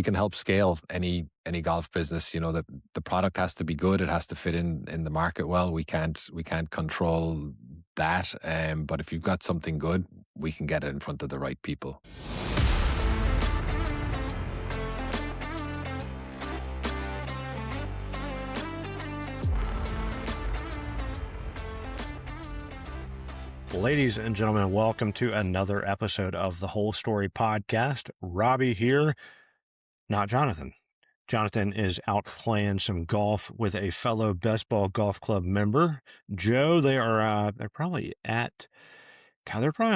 can help scale any golf business. The product has to be good. It has to fit in the market well. We can't control that. But if you've got something good, we can get it in front of the right people. Ladies and gentlemen, welcome to another episode of the Whole Story Podcast. Robbie here, not Jonathan. Jonathan is out playing some golf with a fellow BestBall Golf Club member, Joe. They're probably on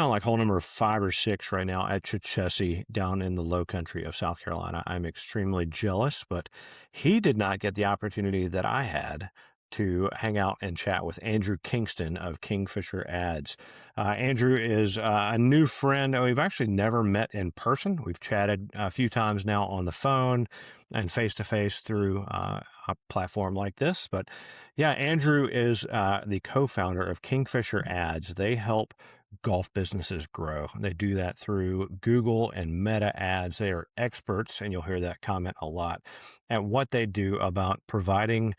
like hole number 5 or 6 right now at Chichessie down in the low country of South Carolina. I'm extremely jealous, but he did not get the opportunity that I had to hang out and chat with Andrew Kingston of Kingfisher Ads. Andrew is a new friend. We've actually never met in person. We've chatted a few times now on the phone and face-to-face through a platform like this. But yeah, Andrew is the co-founder of Kingfisher Ads. They help golf businesses grow. They do that through Google and Meta ads. They are experts, and you'll hear that comment a lot, at what they do about providing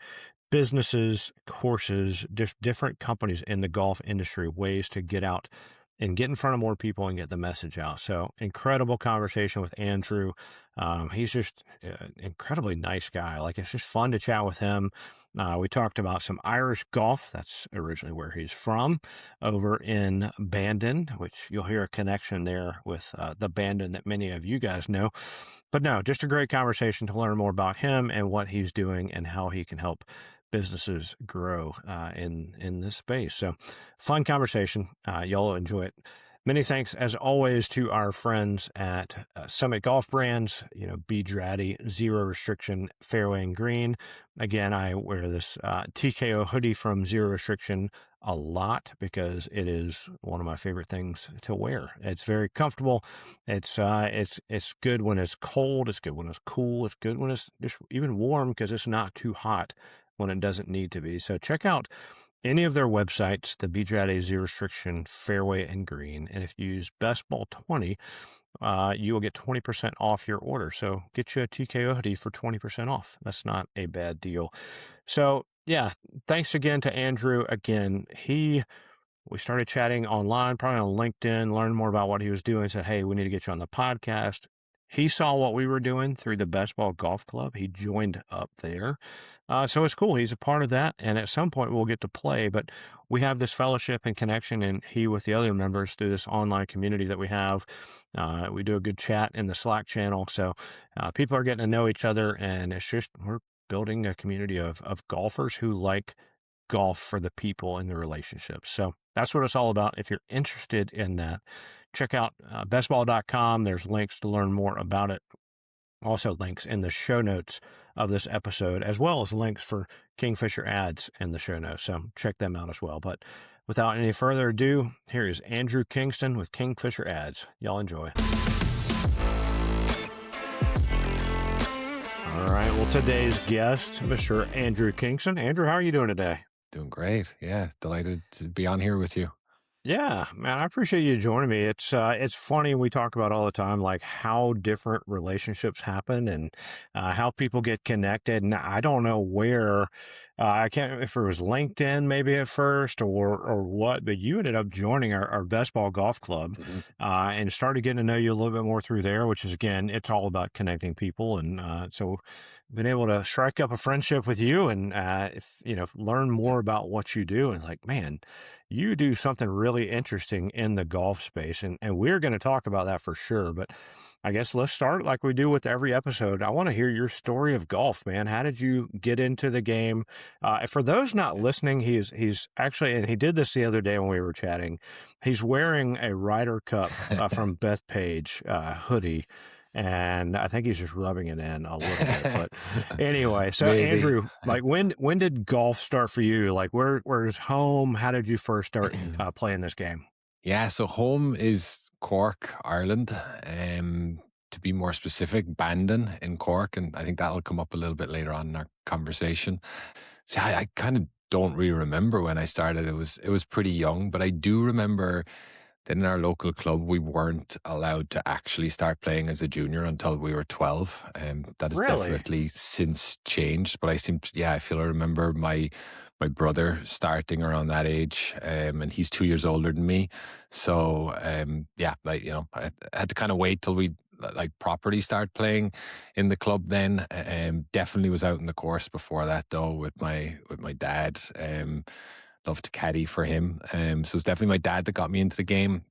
businesses, courses, different companies in the golf industry, ways to get out and get in front of more people and get the message out. So incredible conversation with Andrew. He's just an incredibly nice guy. Like, it's just fun to chat with him. We talked about some Irish golf. That's originally where he's from, over in Bandon, which you'll hear a connection there with the Bandon that many of you guys know. But no, just a great conversation to learn more about him and what he's doing and how he can help businesses grow in this space. So fun conversation. Y'all will enjoy it. Many thanks, as always, to our friends at Summit Golf Brands, B. Draddy, Zero Restriction, Fairway and Green. Again, I wear this TKO hoodie from Zero Restriction a lot because it is one of my favorite things to wear. It's very comfortable. It's good when it's cold. It's good when it's cool. It's good when it's just even warm because it's not too hot when it doesn't need to be. So check out any of their websites, the BJA Zero Restriction, Fairway and Green. And if you use BestBall20, you will get 20% off your order. So get you a TKO hoodie for 20% off. That's not a bad deal. So yeah, thanks again to Andrew. Again, we started chatting online, probably on LinkedIn, learned more about what he was doing, said, hey, we need to get you on the podcast. He saw what we were doing through the BestBall Golf Club. He joined up there. So it's cool. He's a part of that. And at some point we'll get to play, but we have this fellowship and connection, and he with the other members through this online community that we have. We do a good chat in the Slack channel. So people are getting to know each other, and we're building a community of golfers who like golf for the people and the relationships. So that's what it's all about. If you're interested in that, check out bestball.com. There's links to learn more about it. Also links in the show notes of this episode, as well as links for Kingfisher Ads in the show notes. So check them out as well. But without any further ado, here is Andrew Kingston with Kingfisher Ads. Y'all enjoy. All right. Well, today's guest, Mr. Andrew Kingston. Andrew, how are you doing today? Doing great. Yeah. Delighted to be on here with you. Yeah, man, I appreciate you joining me. It's funny, we talk about all the time, like how different relationships happen and how people get connected. And I don't know where, I can't, if it was LinkedIn maybe at first or what, but you ended up joining our BestBall Golf Club and started getting to know you a little bit more through there, which is, again, it's all about connecting people. And so been able to strike up a friendship with you and, learn more about what you do. And like, man, you do something really interesting in the golf space. And we're going to talk about that for sure. But I guess let's start like we do with every episode. I want to hear your story of golf, man. How did you get into the game? For those not listening, he's actually, and he did this the other day when we were chatting, he's wearing a Ryder Cup from Bethpage hoodie. And I think he's just rubbing it in a little bit. But anyway, so maybe. Andrew, like when did golf start for you? Like where's home? How did you first start playing this game? Yeah, so home is Cork, Ireland. To be more specific, Bandon in Cork. And I think that'll come up a little bit later on in our conversation. So I kind of don't really remember when I started. It was pretty young, but I do remember Then in our local club, we weren't allowed to actually start playing as a junior until we were 12. That has Really? definitely since changed. But I feel I remember my brother starting around that age, and he's 2 years older than me. So yeah, like I had to kind of wait till we like properly start playing in the club. Then definitely was out in the course before that though with my dad. Loved to caddy for him. So it's definitely my dad that got me into the game.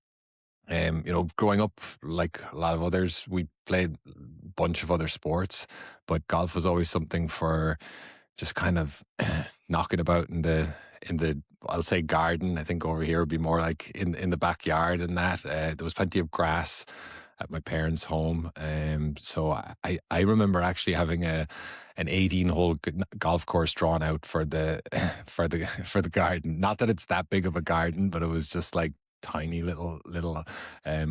Growing up, like a lot of others, we played a bunch of other sports, but golf was always something for just kind of knocking about in the I'll say garden. I think over here would be more like in the backyard and that. There was plenty of grass at my parents' home. So I remember actually having an 18-hole golf course drawn out for the for the garden. Not that it's that big of a garden, but it was just like tiny little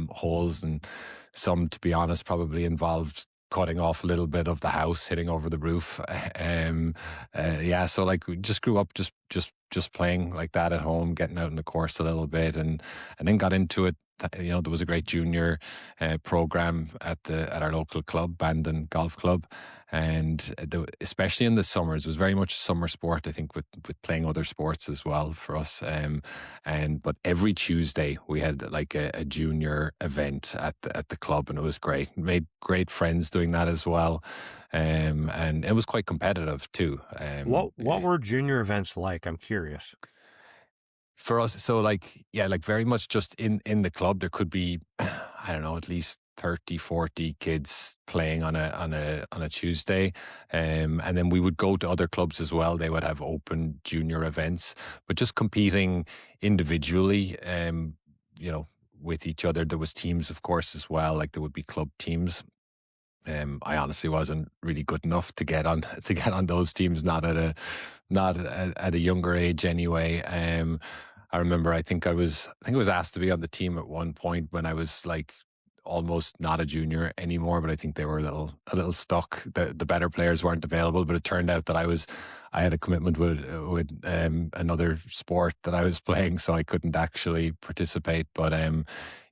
holes, and some, to be honest, probably involved cutting off a little bit of the house, hitting over the roof. Yeah, so like we just grew up just playing like that at home, getting out in the course a little bit, and then got into it. There was a great junior program at our local club, Bandon Golf Club, and especially in the summers, it was very much a summer sport. I think with playing other sports as well for us. But every Tuesday we had like a junior event at the club, and it was great. Made great friends doing that as well, and it was quite competitive too. What were junior events like? I'm curious. For us, so like, yeah, like very much just in the club there could be I don't know, at least 30, 40 kids playing on a Tuesday. And then we would go to other clubs as well. They would have open junior events, but just competing individually, with each other. There was teams, of course, as well. Like there would be club teams. I honestly wasn't really good enough to get on to get on those teams, not at a younger age anyway. I remember I think I was asked to be on the team at one point when I was like almost not a junior anymore, but I think they were a little stuck. The better players weren't available, but it turned out that I had a commitment with another sport that I was playing, so I couldn't actually participate. But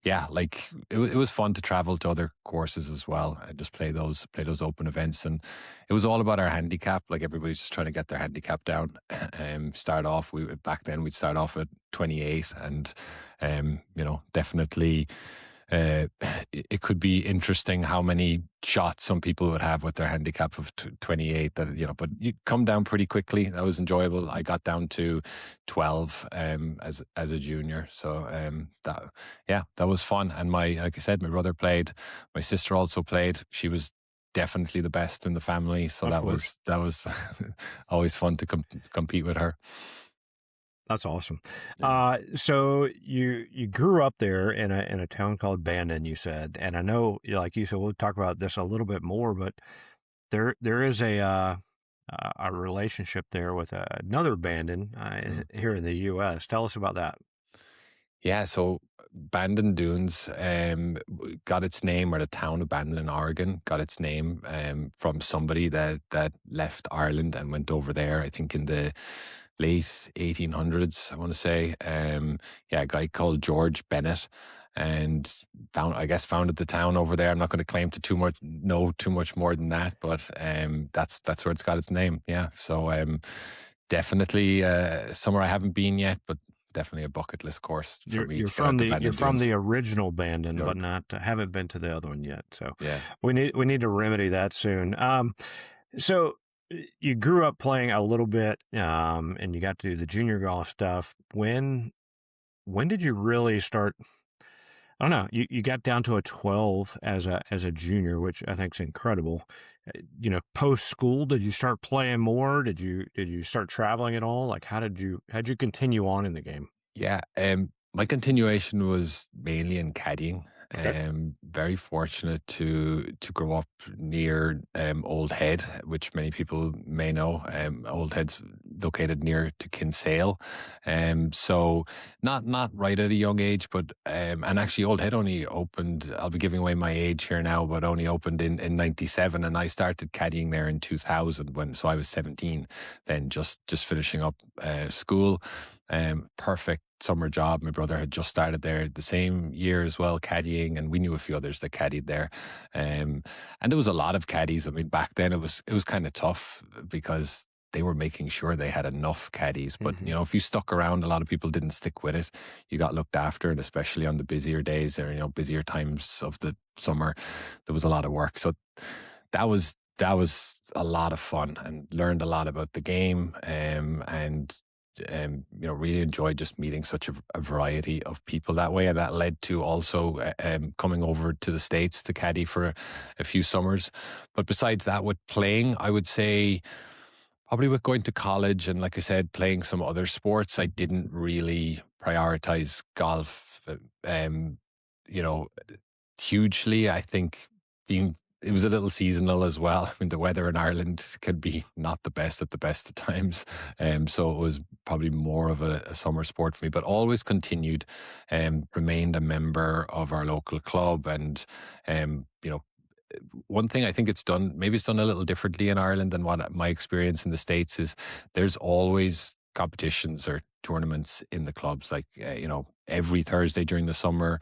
yeah, like it was fun to travel to other courses as well and just play those open events. And it was all about our handicap. Like everybody's just trying to get their handicap down. Start off, back then we'd start off at 28, and definitely. It could be interesting how many shots some people would have with their handicap of 28. But you come down pretty quickly. That was enjoyable. I got down to 12 as a junior, so that was fun. And like I said, my brother played. My sister also played. She was definitely the best in the family, so Of that course. was always fun to compete with her. That's awesome. Yeah. So you grew up there in a town called Bandon, you said, and I know, like you said, we'll talk about this a little bit more, but there is a relationship there with another Bandon Mm. here in the U.S. Tell us about that. Yeah, so Bandon Dunes got its name, or the town of Bandon in Oregon got its name from somebody that left Ireland and went over there, I think in the late 1800s, I want to say. Yeah, a guy called George Bennett, and founded the town over there. I'm not going to claim to know too much more than that, but that's where it's got its name. Yeah, so definitely somewhere I haven't been yet, but definitely a bucket list course for me to get out the You're Bandon from Dunes. the original Bandon, but York. not haven't been to the other one yet. So Yeah. we need to remedy that soon. So you grew up playing a little bit, and you got to do the junior golf stuff. When did you really start? I don't know. You got down to a 12 as a junior, which I think is incredible. Post school, did you start playing more? Did you start traveling at all? Like, how'd you continue on in the game? Yeah, my continuation was mainly in caddying. Okay. Very fortunate to grow up near Old Head, which many people may know. Old Head's located near to Kinsale, so not right at a young age, but and actually Old Head only opened. I'll be giving away my age here now, but only opened in '97, and I started caddying there in 2000 so I was 17, then just finishing up school. Perfect summer job. My brother had just started there the same year as well, caddying, and we knew a few others that caddied there. And there was a lot of caddies. I mean, back then it was kind of tough because they were making sure they had enough caddies. But Hmm. if you stuck around, a lot of people didn't stick with it. You got looked after, and especially on the busier days or busier times of the summer, there was a lot of work. So that was a lot of fun, and learned a lot about the game, and really enjoyed just meeting such a variety of people that way. And that led to also coming over to the States to caddy for a few summers. But besides that, with playing, I would say probably with going to college and, like I said, playing some other sports, I didn't really prioritize golf, you know, hugely. I think it was a little seasonal as well. I mean, the weather in Ireland can be not the best at the best of times. So it was probably more of a summer sport for me, but always continued, remained a member of our local club. And, one thing I think maybe it's done a little differently in Ireland than what my experience in the States is. There's always competitions or tournaments in the clubs, like, every Thursday during the summer,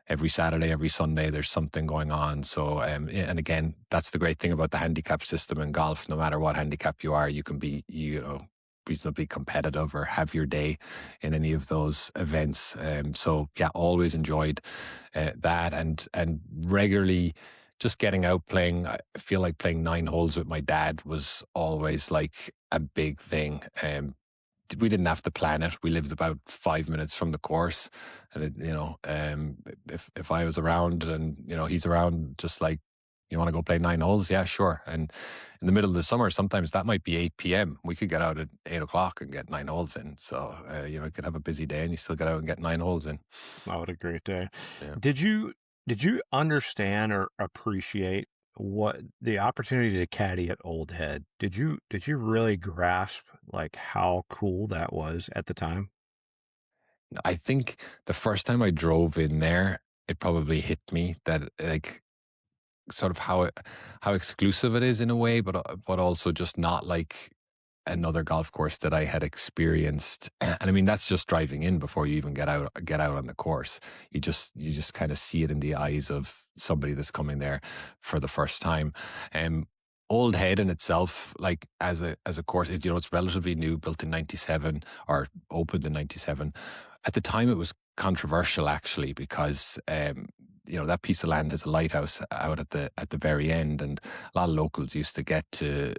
every Saturday, every Sunday, there's something going on. So, and again, that's the great thing about the handicap system in golf. No matter what handicap you are, you can be, reasonably competitive or have your day in any of those events. So yeah, always enjoyed that, and regularly just getting out playing. I feel like playing 9 holes with my dad was always like a big thing. We didn't have to plan it. We lived about 5 minutes from the course, and if I was around and he's around, just like, you want to go play 9 holes? Yeah, sure. And in the middle of the summer, sometimes that might be 8 p.m. We could get out at 8 o'clock and get 9 holes in. So you could have a busy day and you still get out and get 9 holes in. What a great day. Yeah. Did you understand or appreciate what the opportunity to caddy at Old Head? Did you really grasp like how cool that was at the time? I think the first time I drove in there, it probably hit me that, like, sort of how exclusive it is in a way, but also just not like another golf course that I had experienced. And I mean, that's just driving in before you even get out on the course. You just kind of see it in the eyes of somebody that's coming there for the first time. Old Head in itself, like as a course, it's relatively new, built in '97 or opened in '97. At the time, it was controversial actually because that piece of land has a lighthouse out at the very end, and a lot of locals used to get to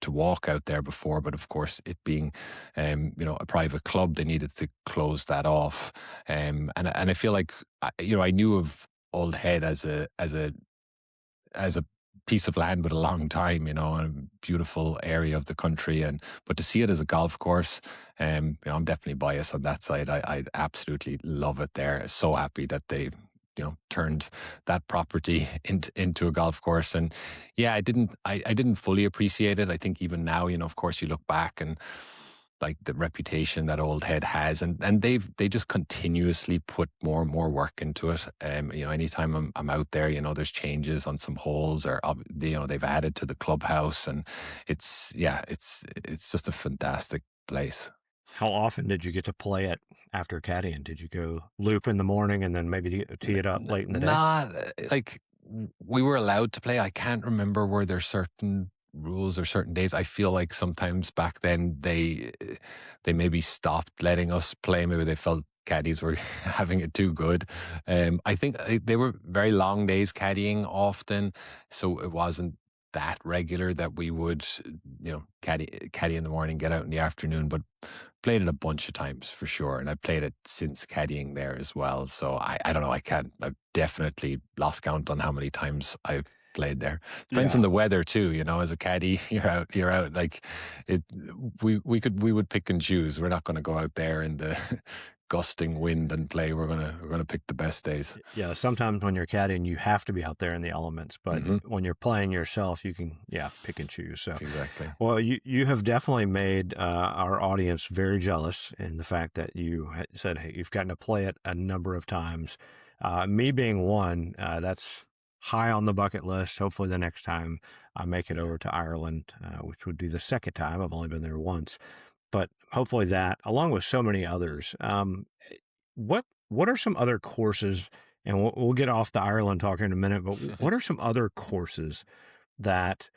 walk out there before. But of course, it being a private club, they needed to close that off. And I feel like I knew of Old Head as a piece of land with a long time, a beautiful area of the country. But to see it as a golf course, I'm definitely biased on that side. I absolutely love it there. So happy that they turned that property into a golf course. And yeah, I didn't fully appreciate it. I think even now, of course, you look back and like the reputation that Old Head has, and they just continuously put more and more work into it. Anytime I'm out there, there's changes on some holes, or they've added to the clubhouse, and it's just a fantastic place. How often did you get to play it after caddying? Did you go loop in the morning and then maybe tee it up late in the day? Not like we were allowed to play. I can't remember, were there certain rules or certain days. I feel like sometimes back then they maybe stopped letting us play. Maybe they felt caddies were having it too good. I think they were very long days caddying often, so it wasn't that regular that we would caddy in the morning, get out in the afternoon. But played it a bunch of times for sure, and I played it since caddying there as well. So I don't know. I've definitely lost count on how many times I've played there. Depends Yeah. on the weather too. As a caddy, you're out. Like it, we would pick and choose. We're not going to go out there in the gusting wind and play. We're gonna pick the best days. Yeah, sometimes when you're caddying, you have to be out there in the elements, but Hmm. when you're playing yourself, you can, yeah, pick and choose. So, Exactly. well, you have definitely made our audience very jealous in the fact that you said, hey, you've gotten to play it a number of times. Me being one, that's high on the bucket list. Hopefully, the next time I make it over to Ireland, which would be the second time. I've only been there once, but hopefully that, along with so many others. what are some other courses, and we'll get off the Ireland talk in a minute, but what are some other courses that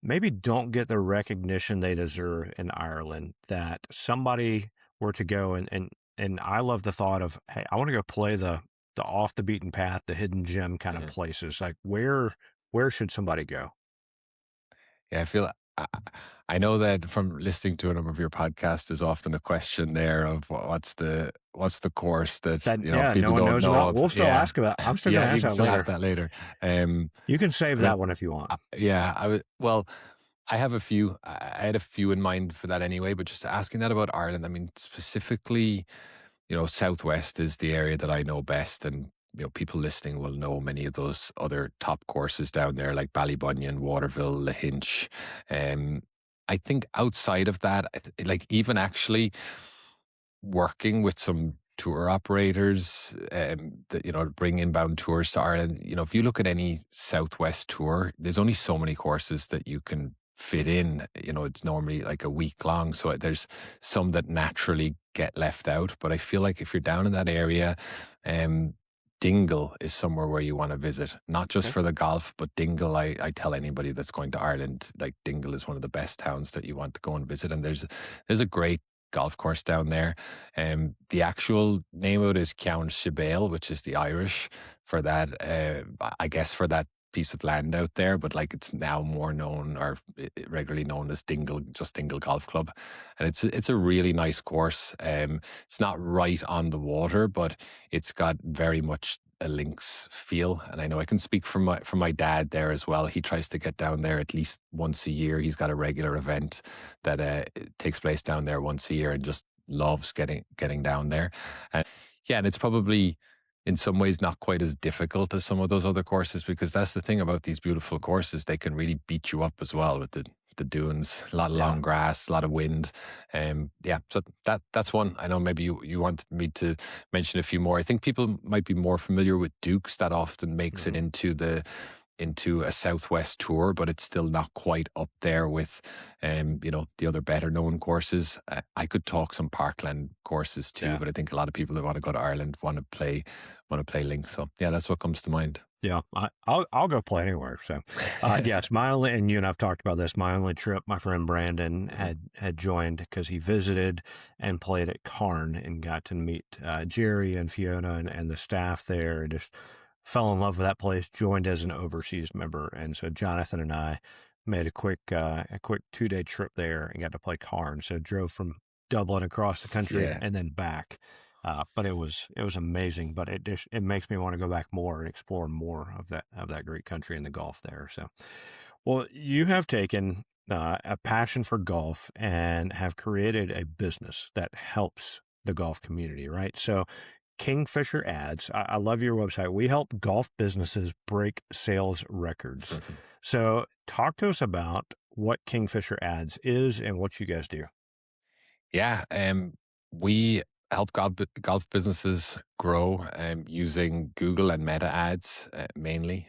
maybe don't get the recognition they deserve in Ireland that somebody were to go and I love the thought of, hey, I want to go play the off the beaten path, the hidden gem kind of Mhm. places. Like where should somebody go? Yeah, I I know that from listening to a number of your podcasts, there's often a question there of what's the course that, That yeah, no people one don't knows know about. of. We'll still Yeah. ask about. I'm still going Yeah, to you ask can that still ask later. that later. Um, You can save but that one if you want. yeah, I have a few. I had a few in mind for that anyway, but just asking that about Ireland, I mean, specifically, Southwest is the area that I know best, and people listening will know many of those other top courses down there, like Ballybunion, Waterville, Lahinch. Um, I think outside of that, like even actually working with some tour operators that bring inbound tours to Ireland. If you look at any Southwest tour, there's only so many courses that you can fit in. It's normally like a week long, so there's some that naturally get left out. But I feel like if you're down in that area, um, Dingle is somewhere where you want to visit, not just Okay. for the golf, but Dingle. I tell anybody that's going to Ireland, like Dingle is one of the best towns that you want to go and visit, and there's a great golf course down there. The actual name of it is Ceann Sibéal, which is the Irish for that, I guess, for that piece of land out there, but like it's now more known or regularly known as Dingle, just Dingle Golf Club. And it's a really nice course. It's not right on the water, but it's got very much a links feel. And I know I can speak from my dad there as well. He tries to get down there at least once a year. He's got a regular event that takes place down there once a year, and just loves getting down there. And yeah, and it's probably in some ways not quite as difficult as some of those other courses, because that's the thing about these beautiful courses. They can really beat you up as well with the dunes, a lot of Yeah. long grass, a lot of wind. Yeah, so that's one. I know maybe you wanted me to mention a few more. I think people might be more familiar with Dukes. That often makes it Mhm. into a Southwest tour, but it's still not quite up there with, the other better known courses. I could talk some Parkland courses too, Yeah. but I think a lot of people that want to go to Ireland want to play links. So yeah, that's what comes to mind. Yeah, I'll go play anywhere. So, yes, my only, and you and I've talked about this. My only trip, my friend Brandon Mhm. had joined because he visited and played at Carn and got to meet Jerry and Fiona and the staff there, and just fell in love with that place. Joined as an overseas member, and so Jonathan and I made a quick 2-day trip there and got to play Carn. So drove from Dublin across the country Yeah. and then back. But it was amazing. But it makes me want to go back more and explore more of that great country and the golf there. So, well, you have taken a passion for golf and have created a business that helps the golf community, right? So, Kingfisher Ads. I love your website. We help golf businesses break sales records. So, talk to us about what Kingfisher Ads is and what you guys do. Yeah, we help golf businesses grow using Google and Meta ads mainly.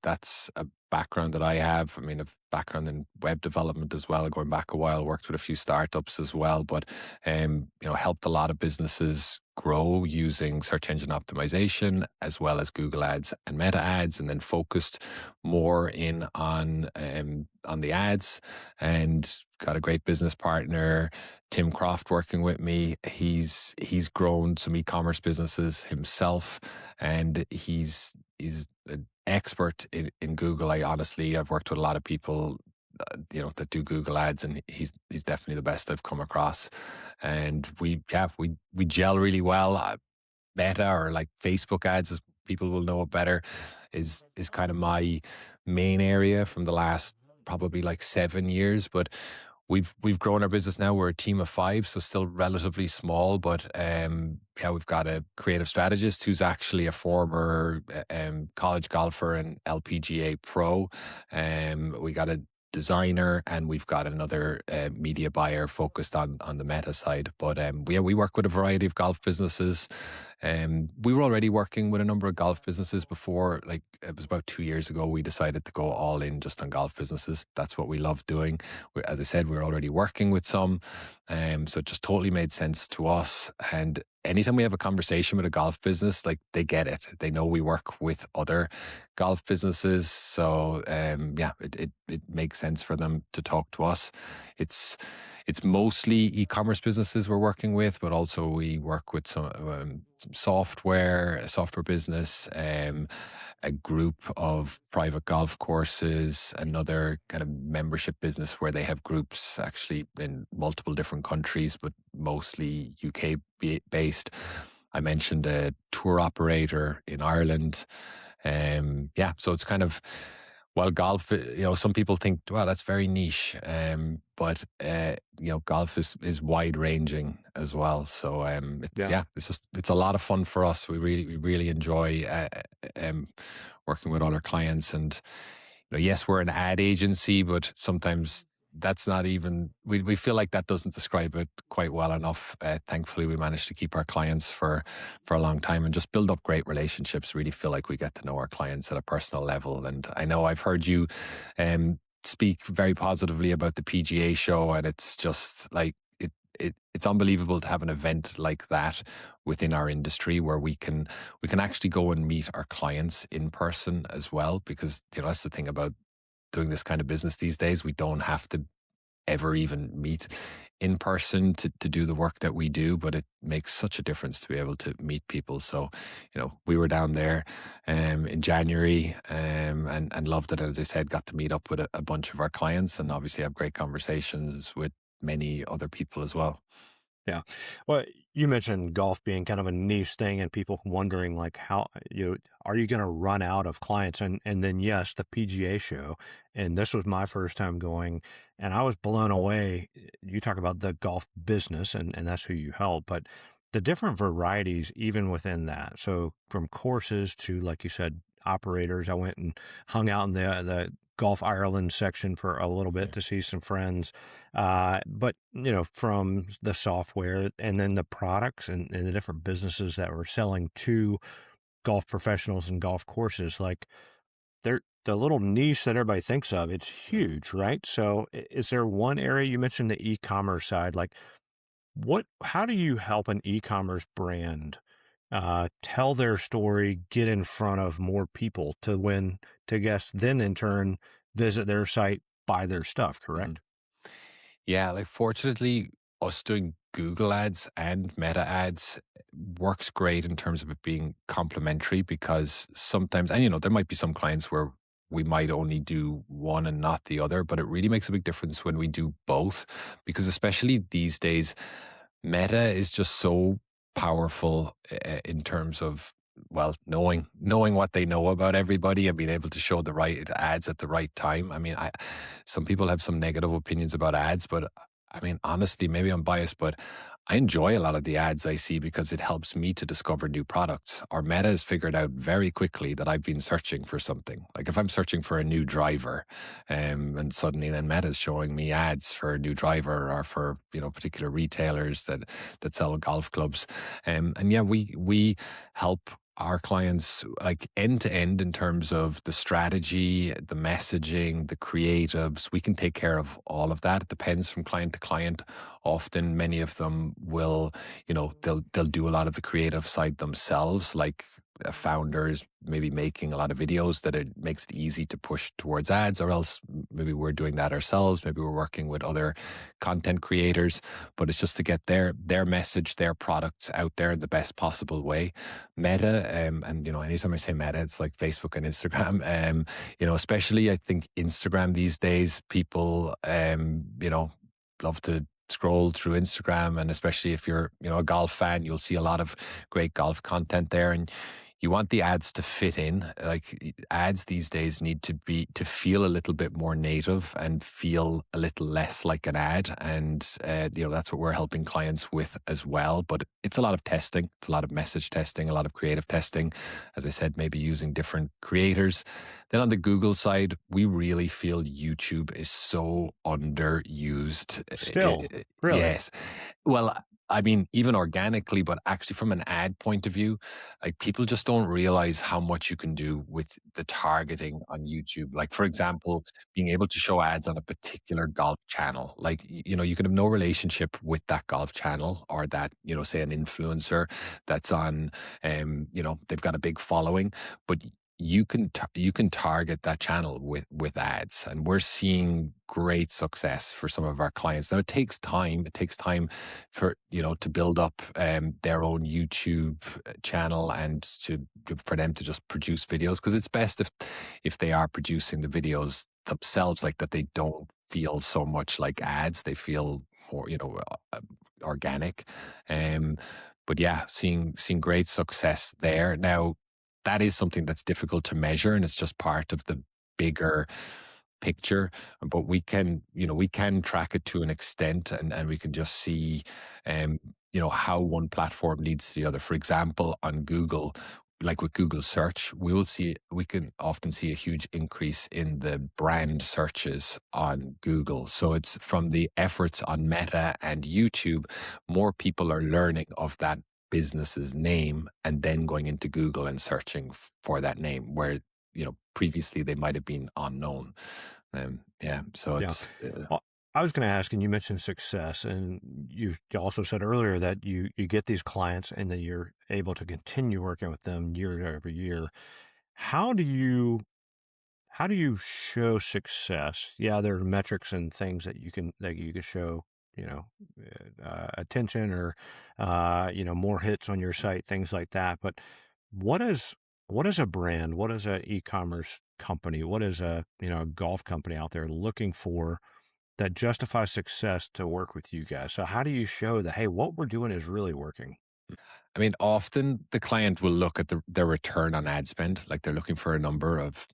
That's a background that I have. I mean, a background in web development as well. Going back a while, worked with a few startups as well, but helped a lot of businesses grow using search engine optimization as well as Google ads and Meta ads, and then focused more in on the ads, and got a great business partner, Tim Croft, working with me. He's grown some e-commerce businesses himself, and he's an expert in Google. I've worked with a lot of people, that do Google ads, and he's definitely the best I've come across. And we gel really well. Meta, or like Facebook ads, as people will know it better, is kind of my main area from the last probably like 7 years. But we've grown our business now. We're a team of 5, so still relatively small. But yeah, we've got a creative strategist who's actually a former college golfer and LPGA pro. We got a designer, and we've got another media buyer focused on the Meta side. But we work with a variety of golf businesses. We were already working with a number of golf businesses before. Like, it was about 2 years ago, we decided to go all in just on golf businesses. That's what we love doing. As I said, we're already working with some, so it just totally made sense to us. And anytime we have a conversation with a golf business, like they get it. They know we work with other golf businesses. So yeah, it makes sense for them to talk to us. It's it's mostly e-commerce businesses we're working with, but also we work with some software, a software business, a group of private golf courses, another kind of membership business where they have groups actually in multiple different countries, but mostly UK based. I mentioned a tour operator in Ireland. Yeah, so it's kind of, well, golf, some people think, wow, that's very niche. But golf is wide ranging as well. So Yeah. it's a lot of fun for us. We really enjoy working with all our clients. And yes, we're an ad agency, but sometimes that's not even, we feel like that doesn't describe it quite well enough. Thankfully, we managed to keep our clients for a long time and just build up great relationships. Really feel like we get to know our clients at a personal level. And I know I've heard you speak very positively about the PGA show, and it's just like, it's unbelievable to have an event like that within our industry where we can actually go and meet our clients in person as well, because that's the thing about doing this kind of business these days. We don't have to ever even meet in person to do the work that we do, but it makes such a difference to be able to meet people. So, we were down there in January and loved it. As I said, got to meet up with a bunch of our clients and obviously have great conversations with many other people as well. Yeah. Well, you mentioned golf being kind of a niche thing and people wondering like how are you going to run out of clients? And then yes, the PGA show. And this was my first time going and I was blown away. You talk about the golf business and that's who you help, but the different varieties even within that. So from courses to, like you said, operators, I went and hung out in the Golf Ireland section for a little bit Yeah. to see some friends. But, from the software and then the products and the different businesses that were selling to golf professionals and golf courses, like they're the little niche that everybody thinks of, it's huge, right? So is there one area you mentioned the e-commerce side, like how do you help an e-commerce brand tell their story, get in front of more people to guests, then in turn visit their site, buy their stuff, Mhm. correct? Yeah, like fortunately, us doing Google ads and meta ads works great in terms of it being complementary, because sometimes, and there might be some clients where we might only do one and not the other, but it really makes a big difference when we do both, because especially these days, meta is just so powerful in terms of, well, knowing what they know about everybody and being able to show the right ads at the right time. I mean, some people have some negative opinions about ads, but I mean, honestly, maybe I'm biased, but I enjoy a lot of the ads I see because it helps me to discover new products. Our meta has figured out very quickly that I've been searching for something. Like if I'm searching for a new driver, and suddenly then Meta is showing me ads for a new driver or for particular retailers that sell golf clubs, and yeah, we help our clients like end to end in terms of the strategy, the messaging, the creatives. We can take care of all of that. It depends from client to client. Often many of them will, they'll do a lot of the creative side themselves, like a founder is maybe making a lot of videos that it makes it easy to push towards ads, or else maybe we're doing that ourselves. Maybe we're working with other content creators, but it's just to get their message, their products out there in the best possible way. Meta, and anytime I say Meta, it's like Facebook and Instagram. Especially I think Instagram these days, people, love to scroll through Instagram, and especially if you're, a golf fan, you'll see a lot of great golf content there, and you want the ads to fit in. Like ads these days need to feel a little bit more native and feel a little less like an ad. And, that's what we're helping clients with as well. But it's a lot of testing. It's a lot of message testing, a lot of creative testing. As I said, maybe using different creators. Then on the Google side, we really feel YouTube is so underused. Still, really? Yes. Well, I mean, even organically, but actually from an ad point of view, like people just don't realize how much you can do with the targeting on YouTube. Like, for example, being able to show ads on a particular golf channel. Like, you can have no relationship with that golf channel or that, say an influencer that's on, they've got a big following, but you can target that channel with ads, and we're seeing great success for some of our clients. Now it takes time. It takes time for to build up their own YouTube channel and for them to just produce videos, because it's best if they are producing the videos themselves, like that they don't feel so much like ads. They feel more organic. Um, but yeah, seeing great success there. Now that is something that's difficult to measure, and it's just part of the bigger picture. But we can track it to an extent, and we can just see how one platform leads to the other. For example, on Google, like with Google search, we can often see a huge increase in the brand searches on Google. So it's from the efforts on Meta and YouTube, more people are learning of that business's name and then going into Google and searching for that name, where previously they might have been unknown. Yeah, so Yeah. it's Well, I was going to ask, and you mentioned success, and you also said earlier that you get these clients and then you're able to continue working with them year over year. How do you how do you show success? Yeah, there are metrics and things that you can show, you know, attention or more hits on your site, things like that. But what is what is a brand? What is a e-commerce company? What is a golf company out there looking for that justifies success to work with you guys? So how do you show that, hey, what we're doing is really working? I mean, often the client will look at their return on ad spend, like they're looking for a number of,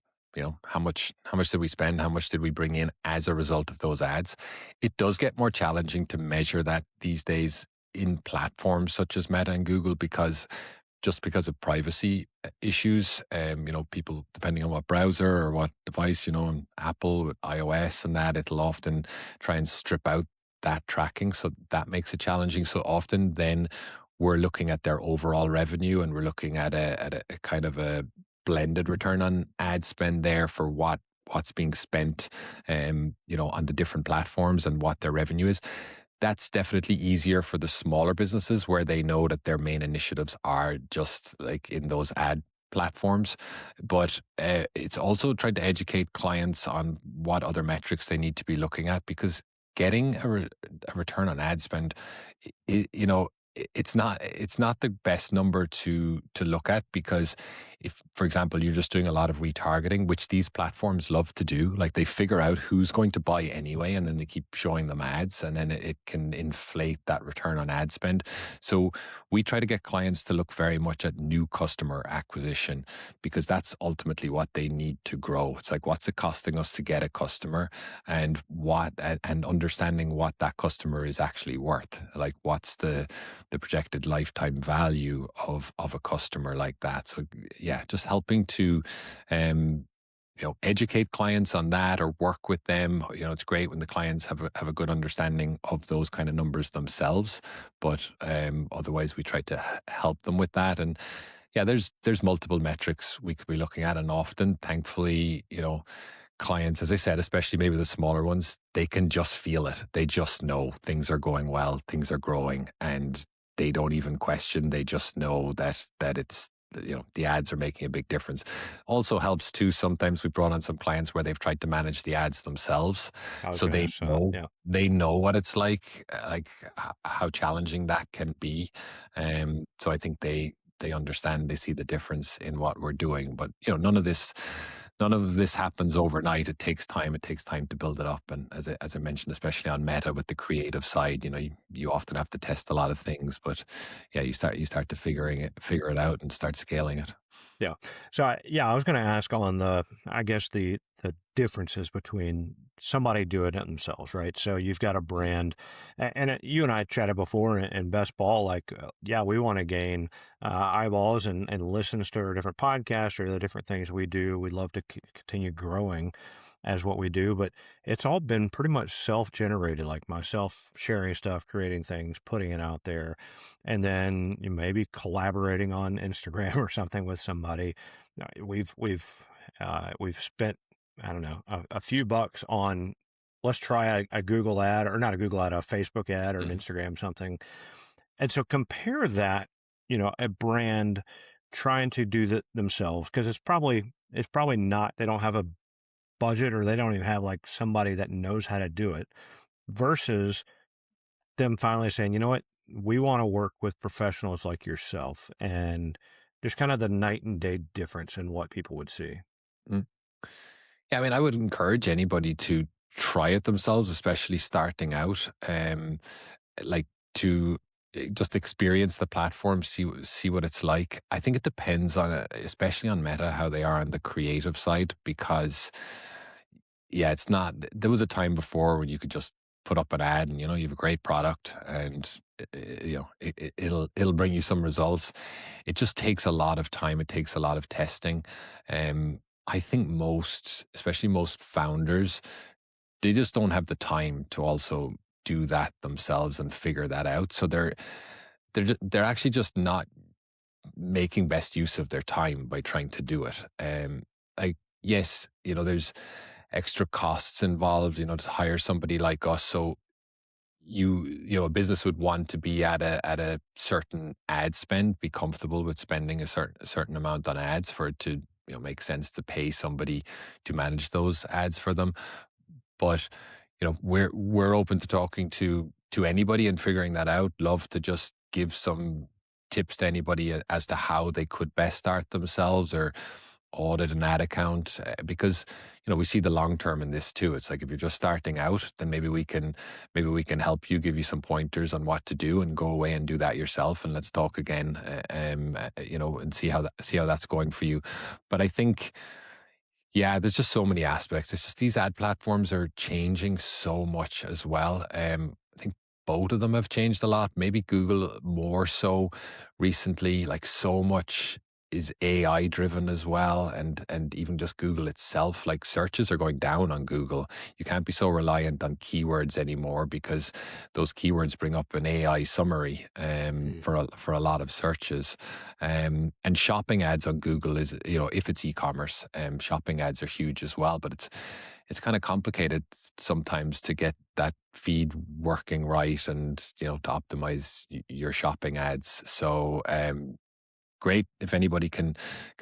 how much did we spend, how much did we bring in as a result of those ads. It does get more challenging to measure that these days in platforms such as Meta and Google, because of privacy issues. People, depending on what browser or what device, on Apple with iOS and that, it'll often try and strip out that tracking. So that makes it challenging. So often then we're looking at their overall revenue, and we're looking at a kind of a blended return on ad spend there for what's being spent, on the different platforms and what their revenue is. That's definitely easier for the smaller businesses where they know that their main initiatives are just like in those ad platforms. But it's also trying to educate clients on what other metrics they need to be looking at, because getting a return on ad spend, it's not the best number to look at, because if, for example, you're just doing a lot of retargeting, which these platforms love to do, like they figure out who's going to buy anyway, and then they keep showing them ads, and then it can inflate that return on ad spend. So we try to get clients to look very much at new customer acquisition, because that's ultimately what they need to grow. It's like, what's it costing us to get a customer, and understanding what that customer is actually worth. Like, what's the projected lifetime value of a customer like that. So yeah, just helping to educate clients on that, or work with them. It's great when the clients have a good understanding of those kind of numbers themselves, but otherwise we try to help them with that. And yeah, there's multiple metrics we could be looking at, and often, thankfully, clients, as I said, especially maybe the smaller ones, they can just feel it. They just know things are going well, things are growing, and they don't even question. They just know that it's, the ads are making a big difference. Also helps too. Sometimes we brought on some clients where they've tried to manage the ads themselves, I was so going to they ask that. know Yeah. they know what it's like how challenging that can be. So I think they understand, they see the difference in what we're doing. But none of this happens overnight. It takes time. It takes time to build it up. And as I mentioned, especially on Meta with the creative side, you often have to test a lot of things. But yeah, you start to figure it out and start scaling it. Yeah. So, I was going to ask on I guess the differences between somebody doing it themselves, right? So you've got a brand, and you and I chatted before in Best Ball, like, yeah, we want to gain eyeballs and listens to our different podcasts or the different things we do. We'd love to continue growing. as what we do, but it's all been pretty much self-generated, like myself sharing stuff, creating things, putting it out there, and then maybe collaborating on Instagram or something with somebody. We've spent, I don't know, a few bucks on, let's try a Google ad, or not a Google ad, a Facebook ad or an Mhm. Instagram something. And so compare that, a brand trying to do that themselves, because it's probably not, they don't have a budget, or they don't even have like somebody that knows how to do it, versus them finally saying, you know what, we want to work with professionals like yourself. And there's kind of the night and day difference in what people would see. Mm. Yeah, I mean, I would encourage anybody to try it themselves, especially starting out. Like to just experience the platform, see what it's like. I think it depends on, especially on Meta, how they are on the creative side, because yeah, it's not. There was a time before when you could just put up an ad and you have a great product and it'll bring you some results. It just takes a lot of time. It takes a lot of testing. I think especially most founders, they just don't have the time to also do that themselves and figure that out. So they're actually just not making best use of their time by trying to do it. Like, yes, there's extra costs involved, to hire somebody like us. So a business would want to be at a certain ad spend, be comfortable with spending a certain amount on ads for it to make sense to pay somebody to manage those ads for them. But we're open to talking to anybody and figuring that out. Love to just give some tips to anybody as to how they could best start themselves or audit an ad account, because we see the long term in this too. It's like, if you're just starting out, then maybe we can help you, give you some pointers on what to do, and go away and do that yourself, and let's talk again, and see how that's going for you. But I think, yeah, there's just so many aspects. It's just these ad platforms are changing so much as well. I think both of them have changed a lot. Maybe Google more so recently. Like, so much is AI driven as well, and even just Google itself. Like, searches are going down on Google. You can't be so reliant on keywords anymore, because those keywords bring up an AI summary for a lot of searches. And shopping ads on Google is, if it's e-commerce, shopping ads are huge as well. But it's kind of complicated sometimes to get that feed working right, and to optimize your shopping ads. So great if anybody can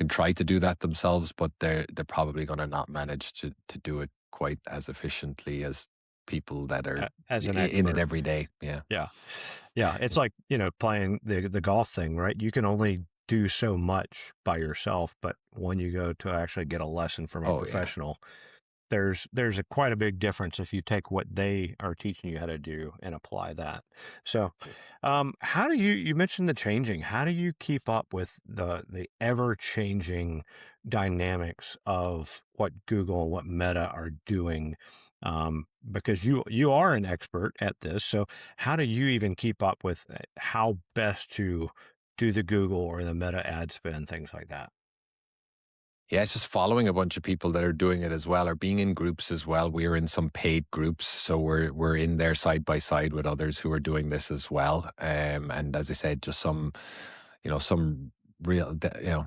try to do that themselves, but they're probably going to not manage to do it quite as efficiently as people that are As an in it expert. every day. Yeah. Yeah. Yeah. It's like, playing the golf thing, right? You can only do so much by yourself, but when you go to actually get a lesson from a Oh yeah. professional, there's quite a big difference if you take what they are teaching you how to do and apply that. So, how do you mentioned the changing? How do you keep up with the ever changing dynamics of what Google and what Meta are doing? Because you are an expert at this, so how do you even keep up with how best to do the Google or the Meta ad spend, things like that? Yeah, it's just following a bunch of people that are doing it as well, or being in groups as well. We're in some paid groups, so we're in there side by side with others who are doing this as well. And as I said, just some real,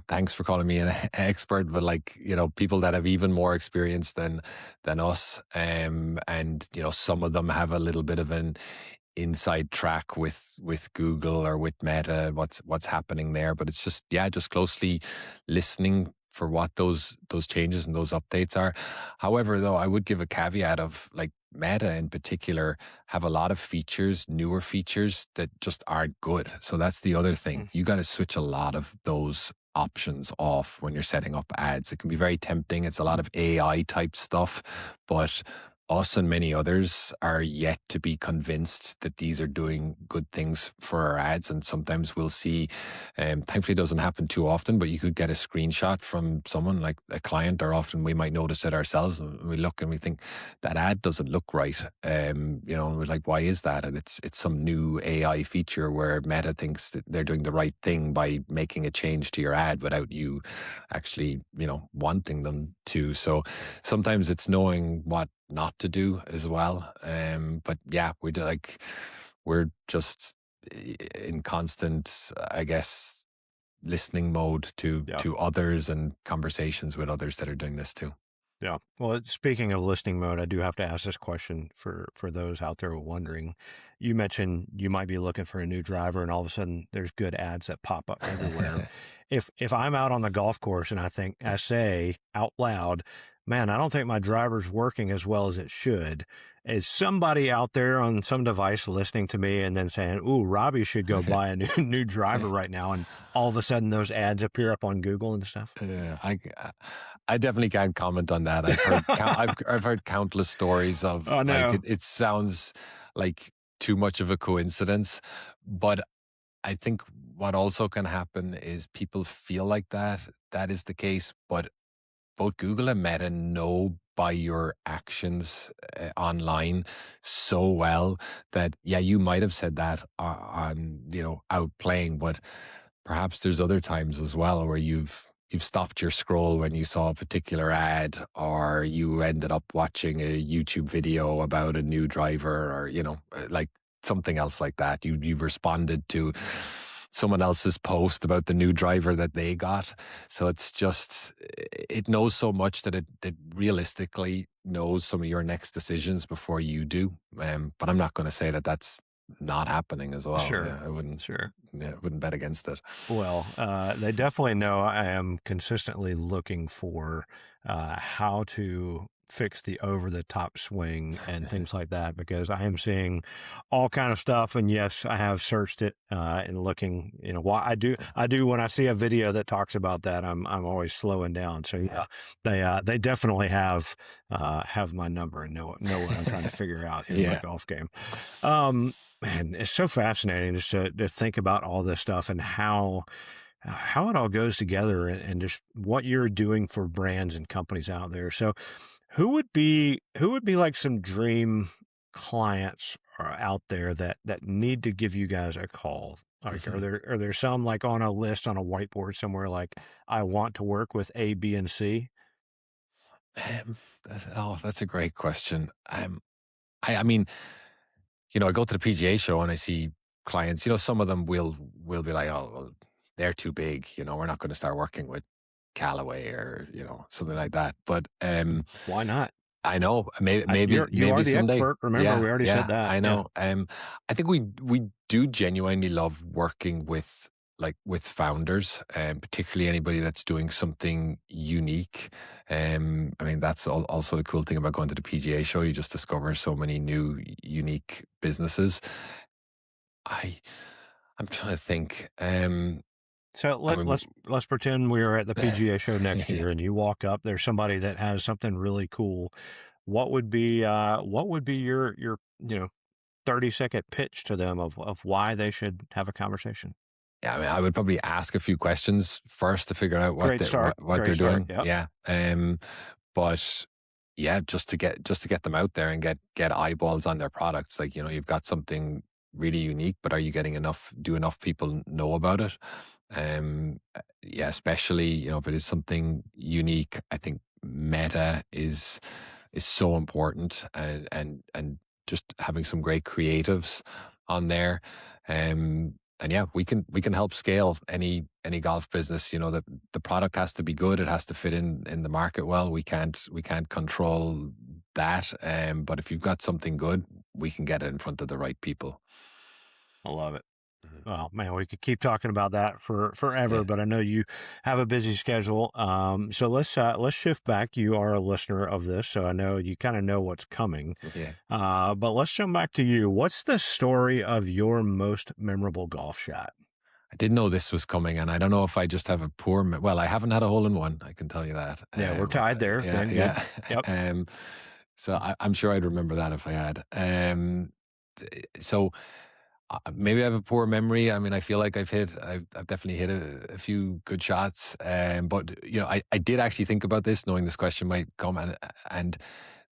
thanks for calling me an expert, but like, people that have even more experience than us. And some of them have a little bit of an inside track with Google or with Meta, what's happening there. But it's just, yeah, just closely listening for what those changes and those updates are. However, though, I would give a caveat of, like, Meta in particular have a lot of features, newer features that just aren't good. So that's the other thing. You got to switch a lot of those options off when you're setting up ads. It can be very tempting. It's a lot of AI type stuff, but us and many others are yet to be convinced that these are doing good things for our ads. And sometimes we'll see, thankfully it doesn't happen too often, but you could get a screenshot from someone like a client, or often we might notice it ourselves, and we look and we think that ad doesn't look right. And we're like, why is that? And it's some new AI feature where Meta thinks that they're doing the right thing by making a change to your ad without you actually, wanting them to. So sometimes it's knowing what not to do as well. But yeah, we're just in constant, I guess, listening mode to Yeah. others and conversations with others that are doing this too. Yeah. Well, speaking of listening mode, I do have to ask this question for those out there wondering. You mentioned you might be looking for a new driver, and all of a sudden there's good ads that pop up everywhere. If I'm out on the golf course and I say out loud, man, I don't think my driver's working as well as it should. Is somebody out there on some device listening to me and then saying, "Ooh, Robbie should go buy a new driver right now," and all of a sudden those ads appear up on Google and stuff? Yeah, I definitely can't comment on that. I've heard I've heard countless stories of, Oh like, no. it sounds like too much of a coincidence, but I think what also can happen is people feel like that is the case, but both Google and Meta know by your actions online so well that, yeah, you might have said that on, out playing, but perhaps there's other times as well where you've stopped your scroll when you saw a particular ad, or you ended up watching a YouTube video about a new driver, or, like something else like that. You've responded to someone else's post about the new driver that they got. So it's just, it knows so much that it realistically knows some of your next decisions before you do. But I'm not going to say that that's not happening as well. Sure. Yeah, I wouldn't. Sure. Yeah, I wouldn't bet against it. Well, they definitely know I am consistently looking for how to fix the over the top swing and things like that, because I am seeing all kind of stuff. And yes, I have searched it and looking, why I do when I see a video that talks about that, I'm always slowing down. So yeah, they definitely have my number and know what I'm trying to figure out here in my Yeah. golf game. Man, it's so fascinating just to think about all this stuff and how it all goes together, and just what you're doing for brands and companies out there. So who would be like some dream clients out there that need to give you guys a call? Like, are there some like on a list on a whiteboard somewhere, like, I want to work with A, B, and C? Um, that's a great question. I mean, I go to the PGA show and I see clients. Some of them will be like, oh, well, they're too big. We're not going to start working with Callaway, or something like that. But Why not? I know, maybe maybe You are maybe the someday. expert. Remember, Yeah, we already said yeah, that. I Yeah. know. I think we do genuinely love working with founders, and particularly anybody that's doing something unique. I mean, that's also the cool thing about going to the PGA show. You just discover so many new, unique businesses. I I'm trying to think. So I let mean, let's pretend we're at the PGA show next yeah. year, and you walk up. There's somebody that has something really cool. What would be your 30-second pitch to them of why they should have a conversation? Yeah, I mean, I would probably ask a few questions first to figure out what Great they start. what Great they're start. doing. Yep. Yeah. But yeah, just to get them out there and get eyeballs on their products. Like, you've got something really unique, but are you getting do enough people know about it? Yeah, especially, if it is something unique, I think meta is so important, and just having some great creatives on there. And yeah, we can help scale any golf business. The product has to be good. It has to fit in the market well. We can't control that. But if you've got something good, we can get it in front of the right people. I love it. Mhm. Well, man, we could keep talking about that for forever, Yeah, but I know you have a busy schedule. So let's shift back. You are a listener of this, so I know you kind of know what's coming. yeah. But let's jump back to you. What's the story of your most memorable golf shot? I didn't know this was coming, and I don't know if I just have a well, I haven't had a hole in one. I can tell you that. Yeah, we're tied there. Yeah, Then good. yeah. Yep. um, So I'm sure I'd remember that if I had. So maybe I have a poor memory. I mean, I feel like I've definitely hit a few good shots. But I did actually think about this, knowing this question might come, and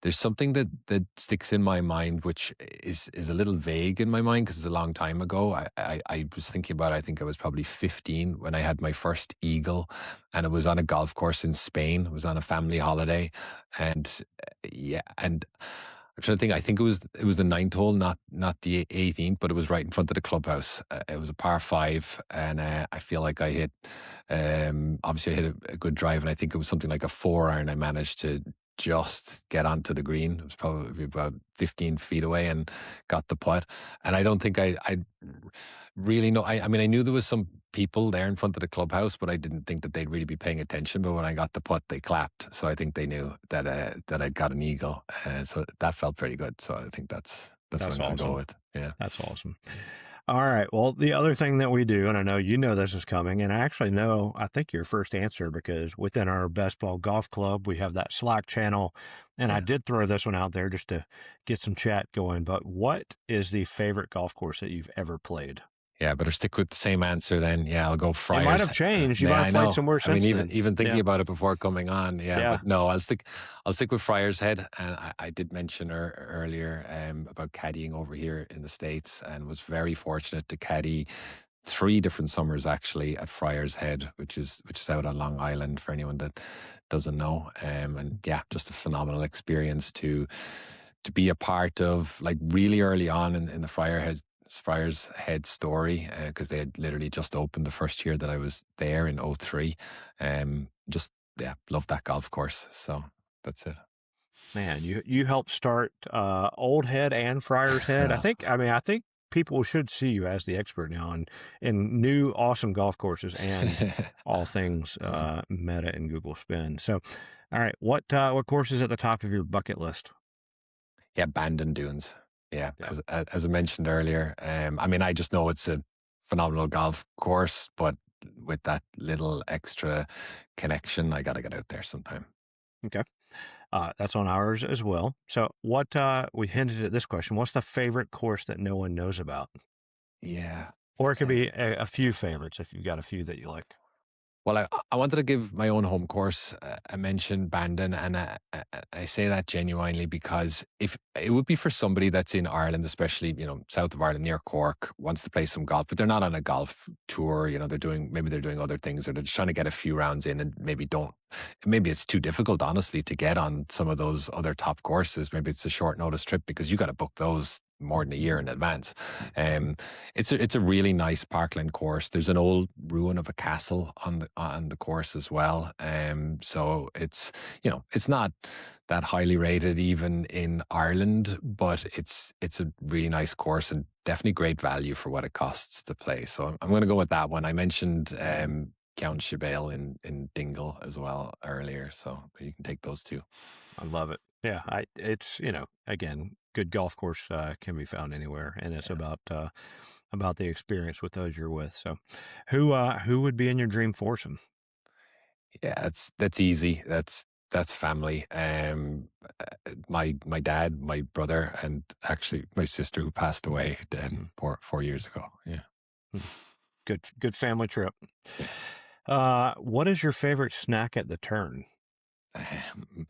there's something that sticks in my mind, which is a little vague in my mind because it's a long time ago. I was thinking about it, I think I was probably 15 when I had my first eagle, and it was on a golf course in Spain. It was on a family holiday, and yeah, and I'm trying to think. I think it was the ninth hole, not the 18th, but it was right in front of the clubhouse. It was a par five, and I feel like I hit. Obviously, I hit a good drive, and I think it was something like a 4 iron. I managed to just get onto the green. It was probably about 15 feet away, and got the putt. And I don't think I really know. I mean, I knew there was some people there in front of the clubhouse, but I didn't think that they'd really be paying attention. But when I got the putt, they clapped. So I think they knew that I'd got an eagle. So that felt pretty good. So I think that's what That's I'm going to go awesome. with. Yeah. That's awesome. All right. Well, the other thing that we do, and I know you know this is coming, and I actually know, I think your first answer, because within our Best Ball Golf Club, we have that Slack channel. And I Yeah. did throw this one out there just to get some chat going. But what is the favorite golf course that you've ever played? Yeah, better stick with the same answer then. Yeah, I'll go It might Friars. have changed. You might Yeah, have I played know. somewhere I mean, since even then. even thinking Yeah. about it before coming on, yeah. Yeah. But no, I'll stick with Friars Head. And I did mention earlier about caddying over here in the States, and was very fortunate to caddy 3 different summers actually at Friars Head, which is out on Long Island for anyone that doesn't know. And yeah, just a phenomenal experience to be a part of, like really early on in the Friars Head story, because they had literally just opened the first year that I was there in '03. Just yeah, love that golf course. So that's it. Man, you helped start Old Head and Friars Head. I think people should see you as the expert now in new awesome golf courses and all things Yeah. Meta and Google Spin. So, all right, what course is at the top of your bucket list? Yeah, Bandon Dunes. Yeah, Yeah. as I mentioned earlier, I mean, I just know it's a phenomenal golf course, but with that little extra connection, I got to get out there sometime. Okay. That's on ours as well. So, what we hinted at this question: what's the favorite course that no one knows about? Yeah. Or it could be a few favorites if you've got a few that you like. Well, I wanted to give my own home course a mention, Bandon, and I say that genuinely because if it would be for somebody that's in Ireland, especially south of Ireland near Cork, wants to play some golf, but they're not on a golf tour. They're doing other things, or they're just trying to get a few rounds in, and maybe it's too difficult, honestly, to get on some of those other top courses. Maybe it's a short notice trip because you got to book those more than a year in advance. Um, it's a really nice parkland course. There's an old ruin of a castle on the course as well. So it's not that highly rated even in Ireland, but it's a really nice course and definitely great value for what it costs to play. So I'm going to go with that one. I mentioned Count Chabelle in Dingle as well earlier, so you can take those two. I love it. Yeah, it's again, good golf course can be found anywhere, and it's about the experience with those you're with. So, who would be in your dream foursome? Yeah, that's easy. That's family. My dad, my brother, and actually my sister who passed away Mm, 4 years ago. Yeah. mm. Good family trip. Yeah. What is your favorite snack at the turn? Um,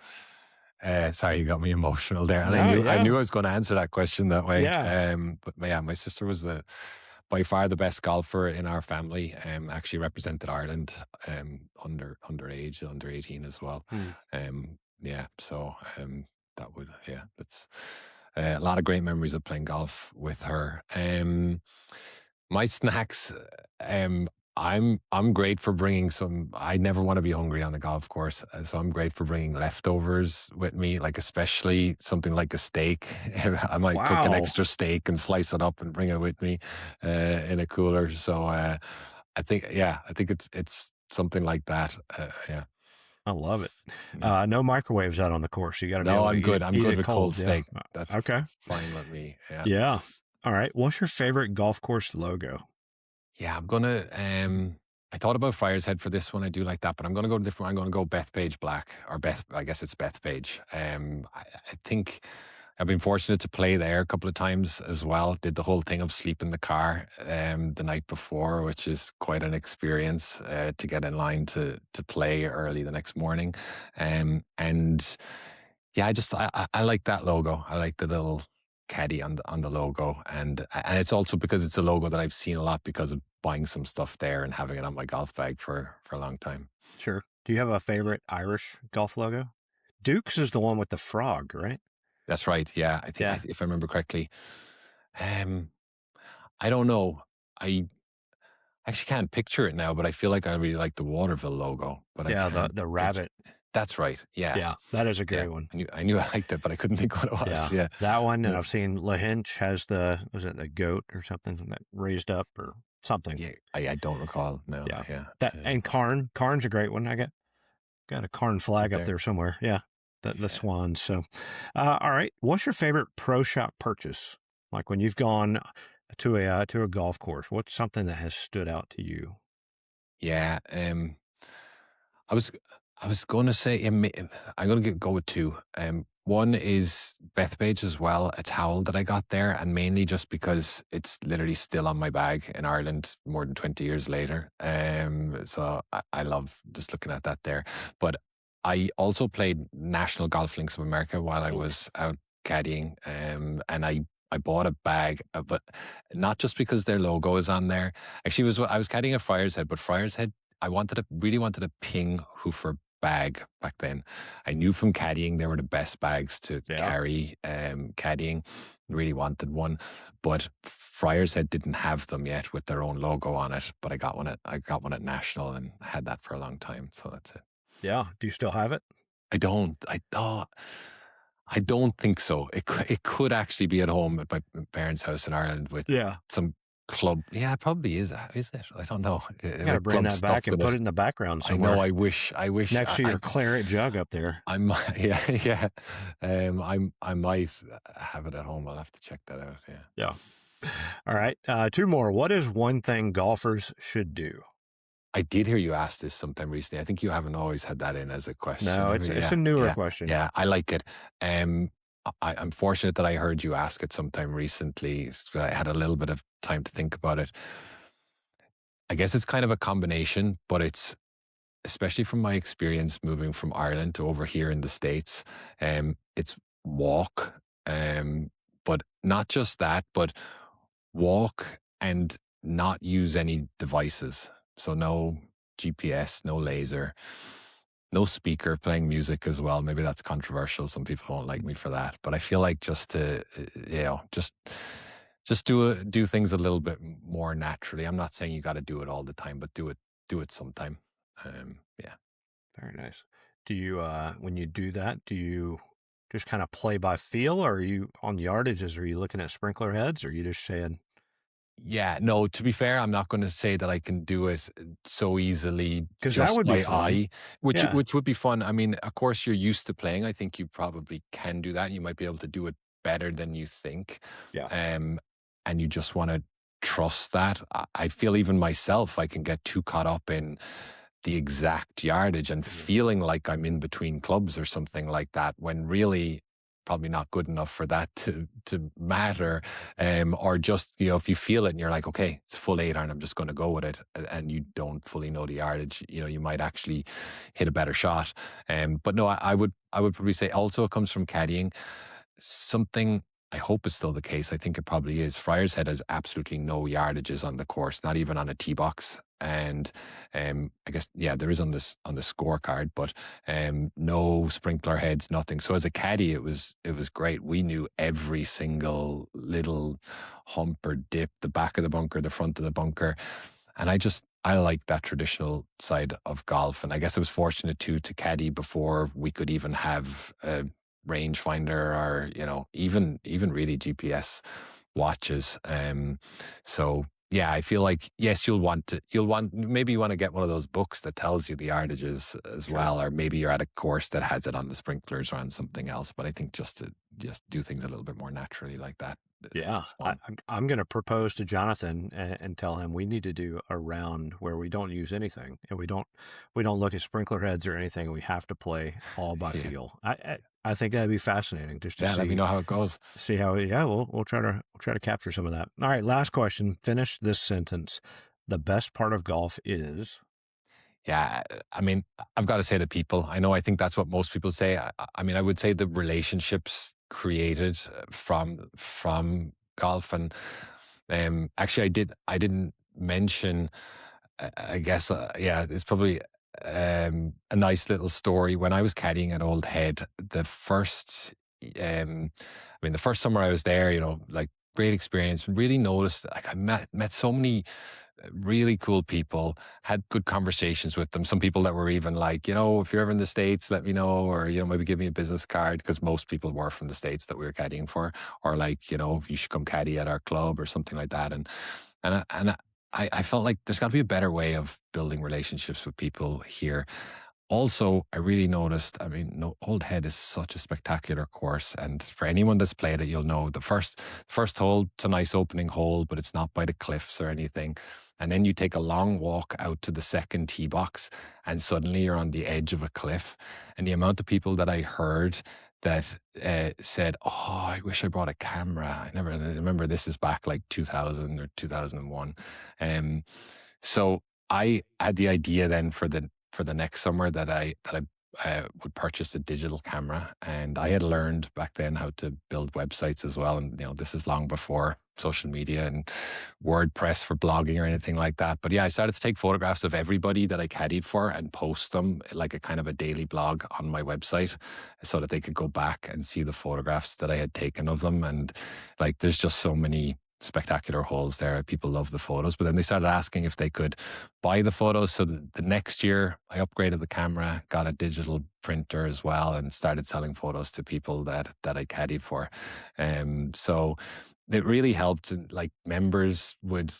sorry, you got me emotional there, and I No, knew I yeah, knew I was going to answer that question that way. yeah. But yeah, my sister was by far the best golfer in our family. Actually represented Ireland underage, under 18 as well. Hmm. Yeah, so that's a lot of great memories of playing golf with her. My snacks, um, I'm great for bringing some. I never want to be hungry on the golf course, so I'm great for bringing leftovers with me. Like especially something like a steak. I might cook an Wow, extra steak and slice it up and bring it with me in a cooler. So I think it's something like that. Yeah. I love it. Yeah. No microwaves out on the course. You got to be No, able to I'm eat good. it I'm eat good it with cold cold. Yeah. steak. That's Okay. fine with me. Yeah. Yeah. All right. What's your favorite golf course logo? Yeah, I'm gonna. I thought about Friar's Head for this one. I do like that, but I'm going to go different. I'm going to go Bethpage Black or Beth. I guess it's Bethpage. I think I've been fortunate to play there a couple of times as well. Did the whole thing of sleep in the car the night before, which is quite an experience to get in line to play early the next morning. And yeah, I like that logo. I like the little caddy on the logo, and it's also because it's a logo that I've seen a lot because of buying some stuff there and having it on my golf bag for a long time. Sure. Do you have a favorite Irish golf logo? Duke's is the one with the frog, right? That's right. Yeah, I think Yeah. if I remember correctly. Um, I don't know. I actually can't picture it now, but I feel like I really like the Waterville logo, but I Yeah, can't the picture. rabbit. That's right. Yeah, Yeah, that is a yeah. great one. I knew I liked it, but I couldn't think what it was. Yeah, Yeah, that one, and yeah, I've seen LaHinch has was it the goat or something that raised up or something? yeah. I don't recall. No. Yeah, Yeah, that and Karn's a great one. I got a Karn up flag up there. there somewhere. Yeah, the Yeah. Swans. So, all right, what's your favorite pro shop purchase? Like when you've gone to a golf course, what's something that has stood out to you? Yeah, I was I was going to say I'm going to go with two. One is Bethpage as well, a towel that I got there, and mainly just because it's literally still on my bag in Ireland more than 20 years later. So I love just looking at that there. But I also played National Golf Links of America while I was out caddying, and I bought a bag, but not just because their logo is on there. Actually, I was caddying at Friar's Head, but Friar's Head really wanted a Ping Hoofer bag back then. I knew from caddying they were the best bags to Yeah, carry. Caddying, really wanted one, but Friar's Head didn't have them yet with their own logo on it. But I got one at National and had that for a long time. So that's it. yeah. Do you still have it? I don't. I don't think so. It could actually be at home at my parents' house in Ireland with Yeah, some club. Yeah, it probably is. Is it? I don't know. got to With bring club that back stuff and in put it. it in the background I know. somewhere I wish. next to your claret jug up there. I might. Yeah, yeah. I might have it at home. I'll have to check that out. Yeah. Yeah. All right. Two more. What is one thing golfers should do? I did hear you ask this sometime recently. I think you haven't always had that in as a question. No, Have you? it's Yeah, a newer yeah, question. yeah. I like it. I'm fortunate that I heard you ask it sometime recently. So I had a little bit of time to think about it. I guess it's kind of a combination, but it's especially from my experience moving from Ireland to over here in the States. It's walk, but not just that, but walk and not use any devices. So no GPS, no laser, no speaker playing music as well. Maybe that's controversial. Some people don't like me for that, but I feel like just to, just do things a little bit more naturally. I'm not saying you got to do it all the time, but do it sometime. Yeah. Very nice. Do you, when you do that, do you just kind of play by feel, or are you on yardages? Are you looking at sprinkler heads, or are you just saying, Yeah, no, to be fair, I'm not going to say that I can do it so easily because that just would be by fun. eye, which Yeah. which would be fun. I mean, of course, you're used to playing. I think you probably can do that. You might be able to do it better than you think. Yeah. And you just want to trust that. I feel even myself, I can get too caught up in the exact yardage and Mhm. feeling like I'm in between clubs or something like that when really probably not good enough for that to matter. Or just, if you feel it and you're like, okay, it's full 8 iron, I'm just going to go with it, and you don't fully know the yardage, you might actually hit a better shot. But no, I would probably say also it comes from caddying. Something I hope is still the case. I think it probably is. Friar's Head has absolutely no yardages on the course, not even on a tee box. And I guess, yeah, there is on the scorecard, but no sprinkler heads, nothing. So as a caddy, it was great. We knew every single little hump or dip, the back of the bunker, the front of the bunker. And I like that traditional side of golf. And I guess I was fortunate to caddy before we could even have a rangefinder or, even really GPS watches. So yeah, I feel like, yes, maybe you want to get one of those books that tells you the yardages as Sure. well, or maybe you're at a course that has it on the sprinklers or on something else. But I think just to just do things a little bit more naturally like that. Yeah, It's fun. I'm going to propose to Jonathan and tell him we need to do a round where we don't use anything and we don't look at sprinkler heads or anything. We have to play all by Yeah. feel. I think that'd be fascinating just to Yeah. Let me know how it goes. see how. Yeah, we'll try to capture some of that. All right, last question. Finish this sentence. The best part of golf is. Yeah, I mean, I've got to say the people. I think that's what most people say. I mean, I would say the relationships created from golf, and actually, I didn't mention. I guess, yeah, it's probably a nice little story. When I was caddying at Old Head, the first summer I was there, like great experience. Really noticed, like I met so many really cool people, had good conversations with them. Some people that were even like, if you're ever in the States, let me know, or, maybe give me a business card, because most people were from the States that we were caddying for, or like, you should come caddy at our club or something like that. And I felt like there's got to be a better way of building relationships with people here. Also, I really noticed, I mean, no, Old Head is such a spectacular course. And for anyone that's played it, you'll know the first hole, it's a nice opening hole, but it's not by the cliffs or anything. And then you take a long walk out to the second tee box, and suddenly you're on the edge of a cliff. And the amount of people that I heard that said, "Oh, I wish I brought a camera." I remember this is back like 2000 or 2001. Um, so I had the idea then for the next summer that I would purchase a digital camera, and I had learned back then how to build websites as well. And this is long before social media and WordPress for blogging or anything like that. But yeah, I started to take photographs of everybody that I caddied for and post them like a kind of a daily blog on my website, so that they could go back and see the photographs that I had taken of them. And like, there's just so many spectacular holes there. People love the photos, but then they started asking if they could buy the photos. So the next year I upgraded the camera, got a digital printer as well, and started selling photos to people that I caddied for. So it really helped. And like, members would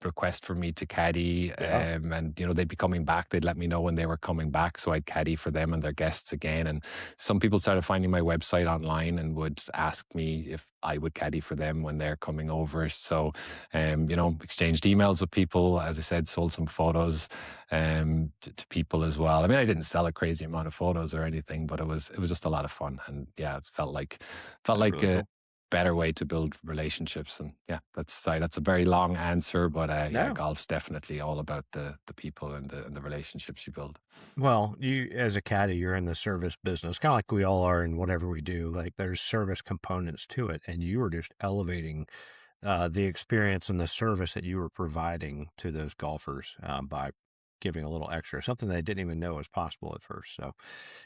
request for me to caddy, Yeah, and they'd be coming back. They'd let me know when they were coming back, so I'd caddy for them and their guests again. And some people started finding my website online and would ask me if I would caddy for them when they're coming over. So exchanged emails with people, as I said, sold some photos to people as well. I mean, I didn't sell a crazy amount of photos or anything, but it was just a lot of fun. And yeah, it felt like that's really a cool. better way to build relationships. And yeah, that's a very long answer, but yeah, No. golf's definitely all about the people and the relationships you build. Well, you as a caddy, you're in the service business, kind of like we all are in whatever we do. Like there's service components to it, and you were just elevating the experience and the service that you were providing to those golfers by giving a little extra, something they didn't even know was possible at first. So,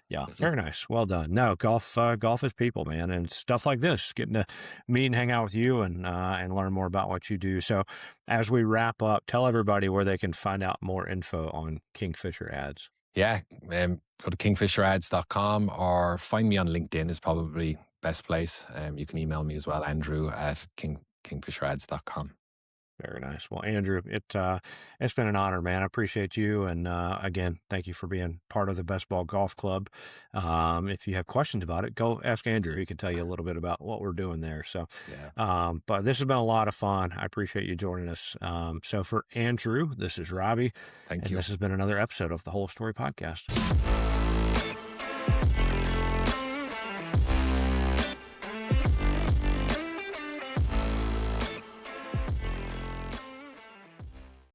yeah, Mhm. very nice, well done. No, golf is people, man, and stuff like this, getting to meet and hang out with you and learn more about what you do. So, as we wrap up, tell everybody where they can find out more info on Kingfisher ads. Yeah, go to kingfisherads.com, or find me on LinkedIn is probably best place. You can email me as well, Andrew at kingfisherads.com. Very nice. Well, Andrew, it's been an honor, man. I appreciate you, and again, thank you for being part of the Best Ball Golf Club. If you have questions about it, go ask Andrew. He can tell you a little bit about what we're doing there. So, Yeah. but this has been a lot of fun. I appreciate you joining us. So for Andrew, this is Robbie, Thank and you. this has been another episode of the Whole Story Podcast.